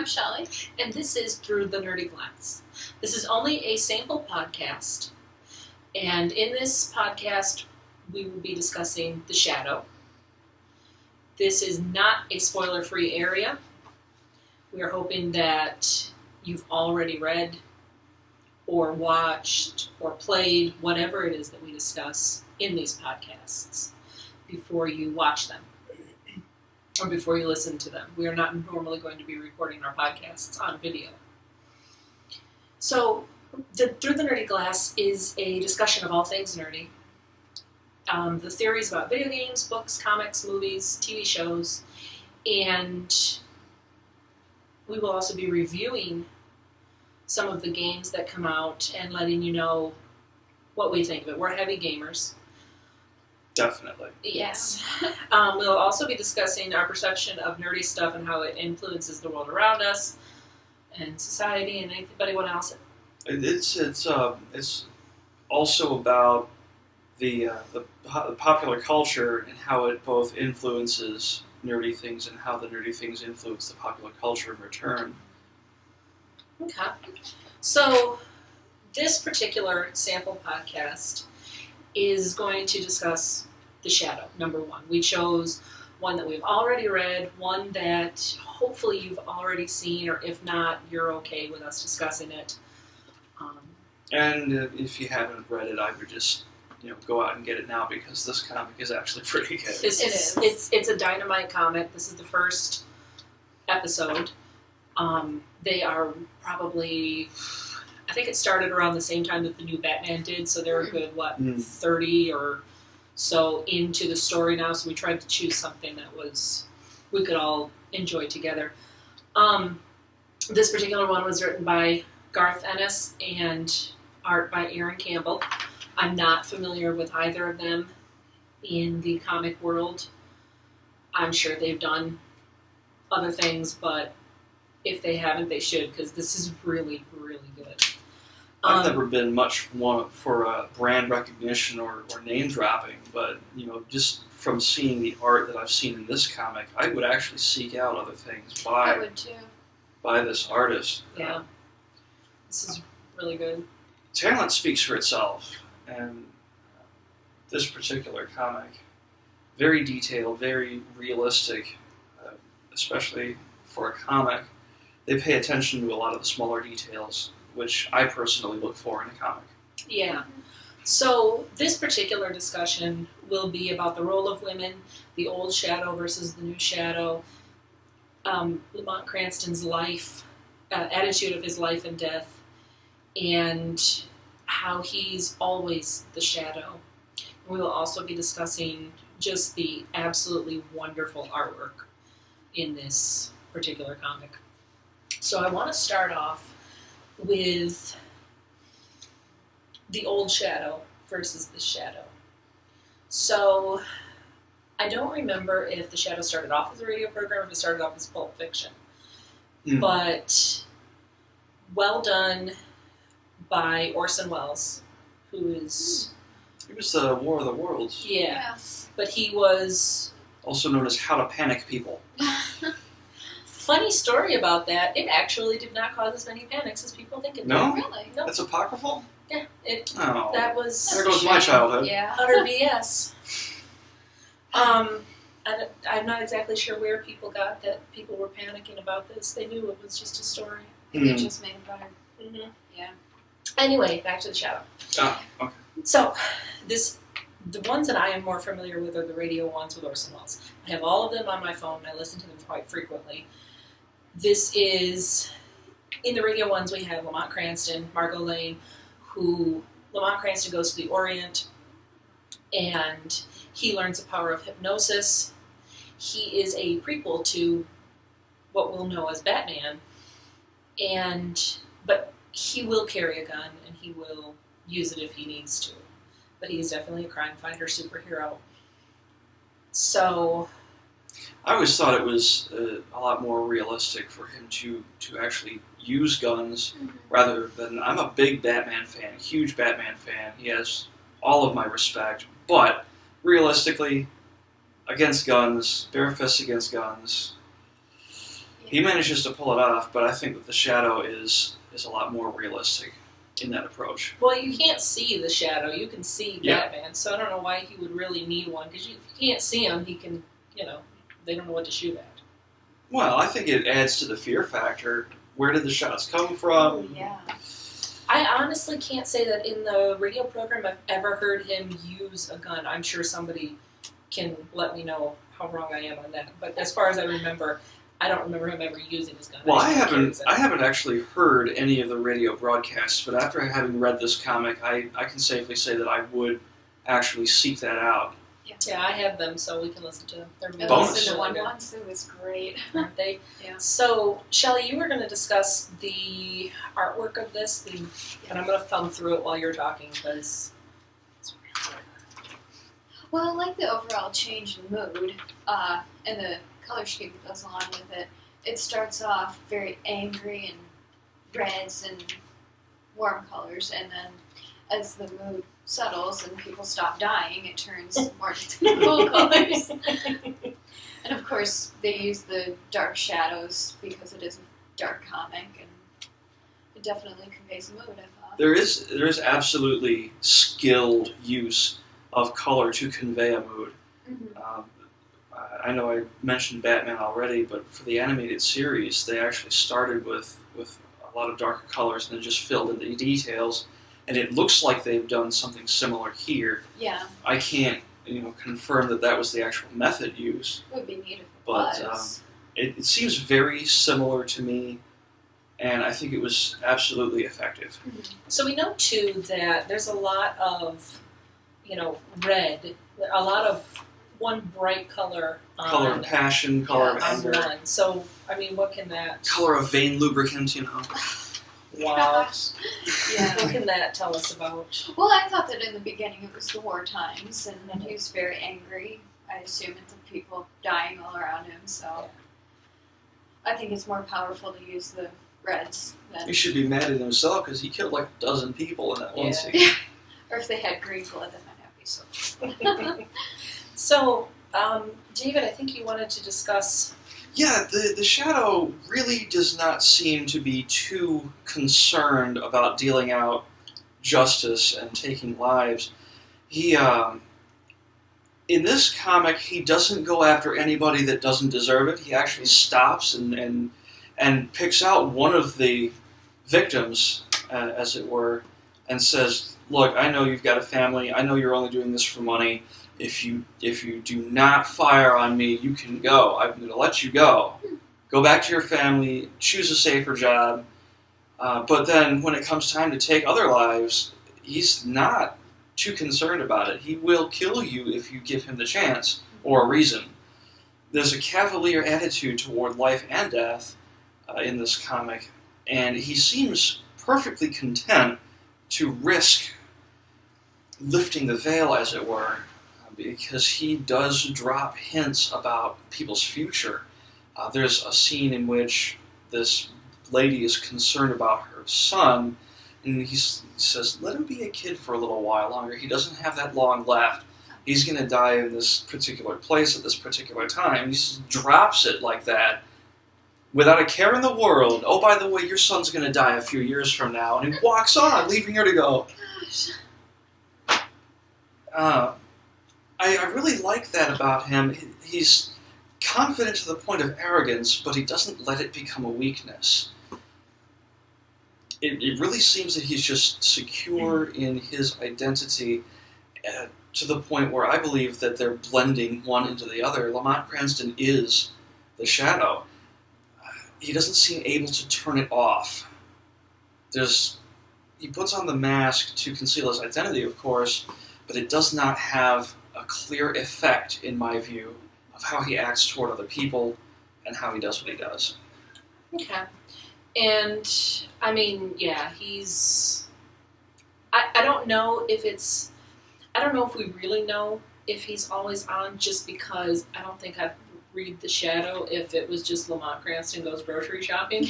Shelley. And this is Through the Nerdyglass. This is only a sample podcast. And in this podcast, we will be discussing The Shadow. This is not a spoiler-free area. We are hoping that you've already read or watched or played whatever it is that we discuss in these podcasts before you watch them or before you listen to them. We are not normally going to be recording our podcasts on video. So, Through the Nerdyglass is a discussion of all things nerdy. The theories about video games, books, comics, movies, TV shows, and we will also be reviewing some of the games that come out and letting you know what we think of it. We're heavy gamers. Definitely. Yes. We'll also be discussing our perception of nerdy stuff and how it influences the world around us and society and anybody else. It's also about the popular culture and how it both influences nerdy things and how the nerdy things influence the popular culture in return. Okay. So, this particular sample podcast is going to discuss The Shadow, number one. We chose one that we've already read, one that hopefully you've already seen, or if not, you're okay with us discussing it. And if you haven't read it, I would just go out and get it now because this comic is actually pretty good. It is. It's a dynamite comic. This is the first episode. They are probably, I think it started around the same time that the new Batman did, so they're a good, 30 or so into the story now, so we tried to choose something that we could all enjoy together. This particular one was written by Garth Ennis and art by Aaron Campbell. I'm not familiar with either of them in the comic world. I'm sure they've done other things, but if they haven't, they should, because this is really, really good. I've never been much one for brand recognition or name dropping, but just from seeing the art that I've seen in this comic, I would actually seek out other things I would too. by this artist. Yeah, this is really good. Talent speaks for itself, and this particular comic, very detailed, very realistic, especially for a comic. They pay attention to a lot of the smaller details, which I personally look for in a comic. Yeah. So this particular discussion will be about the role of women, the old Shadow versus the new Shadow, Lamont Cranston's life, attitude of his life and death, and how he's always the Shadow. We will also be discussing just the absolutely wonderful artwork in this particular comic. So I want to start off with the old Shadow versus the Shadow. So I don't remember if the Shadow started off as a radio program or if it started off as Pulp Fiction. But well done by Orson Welles, who is... He was the War of the Worlds. Yeah. But he was... Also known as How to Panic People. Funny story about that, it actually did not cause as many panics as people think it did. No? Really? No. That's apocryphal? Yeah. That was... There goes my childhood. Yeah. Utter BS. I'm not exactly sure where people got that people were panicking about this. They knew it was just a story. Maybe it just made it better. Mm-hmm. Yeah. Anyway, back to the Shadow. Oh, okay. So, the ones that I am more familiar with are the radio ones with Orson Welles. I have all of them on my phone, and I listen to them quite frequently. This is, in the radio ones, we have Lamont Cranston, Margot Lane, Lamont Cranston goes to the Orient, and he learns the power of hypnosis. He is a prequel to what we'll know as Batman, but he will carry a gun, and he will use it if he needs to. But he is definitely a crime fighter superhero. So... I always thought it was a lot more realistic for him to actually use guns rather than... I'm a big Batman fan, a huge Batman fan. He has all of my respect. But, realistically, against guns, bare fists against guns... He manages to pull it off, but I think that the Shadow is a lot more realistic in that approach. Well, you can't see the Shadow. You can see Yeah. Batman, so I don't know why he would really need one. Because if you can't see him, he can, they don't know what to shoot at. Well, I think it adds to the fear factor. Where did the shots come from? Yeah. I honestly can't say that in the radio program I've ever heard him use a gun. I'm sure somebody can let me know how wrong I am on that. But as far as I remember, I don't remember him ever using his gun. Well, I haven't actually heard any of the radio broadcasts, but after having read this comic, I can safely say that I would actually seek that out. Yeah, I have them, so we can listen to them. They're I Bonus. listened to really one good, once. It was great. aren't they? Yeah. So, Shelley, you were going to discuss the artwork of this, and I'm going to thumb through it while you're talking because it's really good. Well, I like the overall change in mood, and the color scheme that goes along with it. It starts off very angry and reds and warm colors, and then as the mood settles and people stop dying, it turns more into cool colors. And of course, they use the dark shadows because it is a dark comic, and it definitely conveys mood, I thought. There is absolutely skilled use of color to convey a mood. Mm-hmm. I know I mentioned Batman already, but for the animated series, they actually started with a lot of darker colors and then just filled in the details. And it looks like they've done something similar here. Yeah, I can't, confirm that was the actual method used. it would be neat if it But, was. It seems very similar to me, and I think it was absolutely effective. So we know, too, that there's a lot of, red, a lot of one bright color on, Color of passion, color of Yes. on anger, one. So, I mean, what can that... color of vein lubricant, Wow. Gosh. Yeah. What can that tell us about? Well, I thought that in the beginning it was the war times, and he was very angry. I assume it's the people dying all around him, so I think it's more powerful to use the reds than... He should be mad at himself because he killed like a dozen people in that one Yeah. scene. Or if they had green blood, that might not be so... So, David, I think you wanted to discuss... Yeah, the Shadow really does not seem to be too concerned about dealing out justice and taking lives. He, in this comic, he doesn't go after anybody that doesn't deserve it. He actually stops and picks out one of the victims, as it were, and says, "Look, I know you've got a family. I know you're only doing this for money. If you do not fire on me, you can go. I'm going to let you go. Go back to your family, choose a safer job." But then when it comes time to take other lives, he's not too concerned about it. He will kill you if you give him the chance or a reason. There's a cavalier attitude toward life and death in this comic, and he seems perfectly content to risk lifting the veil, as it were, because he does drop hints about people's future. There's a scene in which this lady is concerned about her son, and he says, "Let him be a kid for a little while longer. He doesn't have that long left. He's going to die in this particular place at this particular time." He just drops it like that, without a care in the world. "Oh, by the way, your son's going to die a few years from now," and he walks on, leaving her to go. Gosh. I really like that about him. He's confident to the point of arrogance, but he doesn't let it become a weakness. It really seems that he's just secure in his identity to the point where I believe that they're blending one into the other. Lamont Cranston is the Shadow. He doesn't seem able to turn it off. He puts on the mask to conceal his identity, of course, but it does not have a clear effect, in my view, of how he acts toward other people and how he does what he does. Okay. And, I mean, yeah, he's... I don't know if it's... I don't know if we really know if he's always on, just because I don't think I'd read The Shadow if it was just Lamont Cranston goes grocery shopping.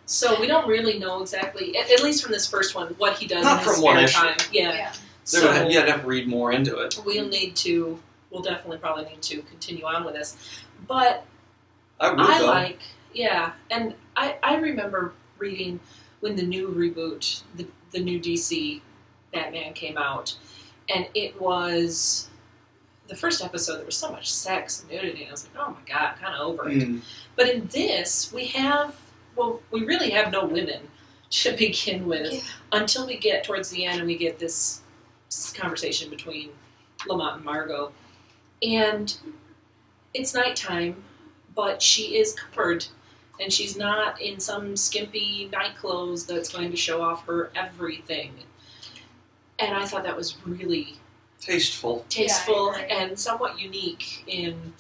So we don't really know exactly, at least from this first one, what he does Not in his from one spare issue. time. Yeah. Yeah. So You'd have to read more into it. we'll definitely probably need to continue on with this. But I would, I though. like, Yeah, and I remember reading when the new reboot, the new DC Batman came out, and it was the first episode. There was so much sex and nudity, and I was like, oh my god, kind of over it. But in this, we really have no women to begin with until we get towards the end and we get this conversation between Lamont and Margot. And it's nighttime, but she is covered, and she's not in some skimpy night clothes that's going to show off her everything. And I thought that was really tasteful and somewhat unique in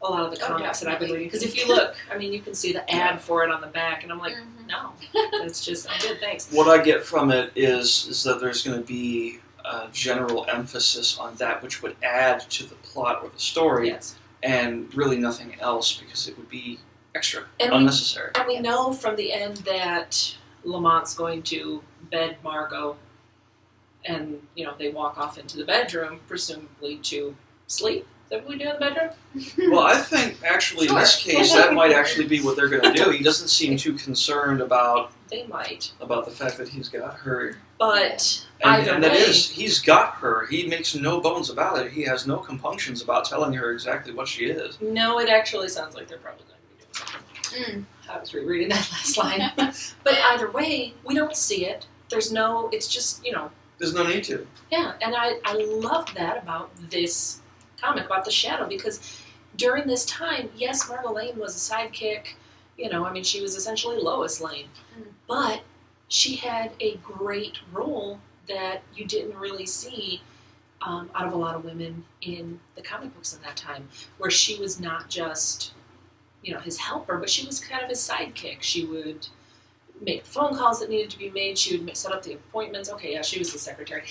a lot of the comics that I've been reading. Because if you look, I mean, you can see the ad for it on the back, and I'm like, no, that's just, I'm good, thanks. What I get from it is that there's going to be a general emphasis on that which would add to the plot or the story, and really nothing else, because it would be extra, unnecessary. And we know from the end that Lamont's going to bed Margot, and, you know, they walk off into the bedroom, presumably to sleep. Is that what we do in the bedroom? Well, I think, actually, in this case, that might actually be what they're going to do. He doesn't seem too concerned about the fact that he's got her. But and that is, he's got her. He makes no bones about it. He has no compunctions about telling her exactly what she is. No, it actually sounds like they're probably going to be doing something. I was rereading that last line. But either way, we don't see it. It's just, you know. There's no need to. Yeah, and I love that about this comic, about the Shadow, because during this time, yes, Margot Lane was a sidekick. You know, I mean, she was essentially Lois Lane. But she had a great role that you didn't really see out of a lot of women in the comic books in that time, where she was not just, you know, his helper, but she was kind of his sidekick. She would make the phone calls that needed to be made. She would set up the appointments. Okay, yeah, she was the secretary.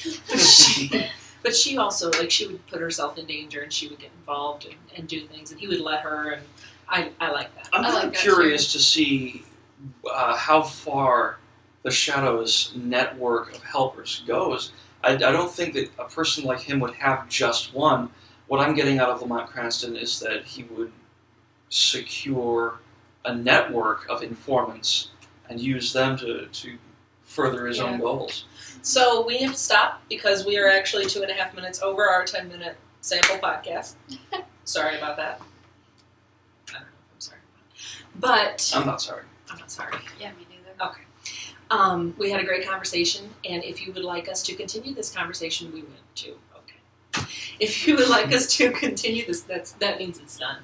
But she also, like, she would put herself in danger, and she would get involved and do things, and he would let her, and I like that. I'm kind of curious to see how far the Shadow's network of helpers goes. I don't think that a person like him would have just one. What I'm getting out of Lamont Cranston is that he would secure a network of informants and use them to further his own goals. So we have to stop because we are actually 2.5 minutes over our 10-minute sample podcast. Sorry about that. I don't know if I'm sorry. But I'm not sorry. I'm not sorry. Yeah, me neither. Okay. We had a great conversation, and if you would like us to continue this conversation, we would too. Okay. If you would like us to continue this, that means it's done.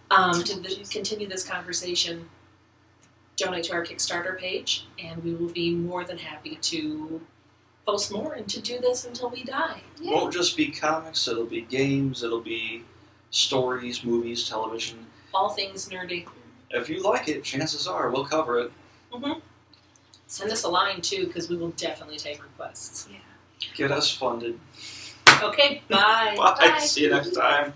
Continue this conversation, donate to our Kickstarter page, and we will be more than happy to post more and to do this until we die. It won't just be comics, it'll be games, it'll be stories, movies, television. All things nerdy. If you like it, chances are we'll cover it. Send us a line, too, because we will definitely take requests. Get us funded. Okay, bye. Bye. See you next time.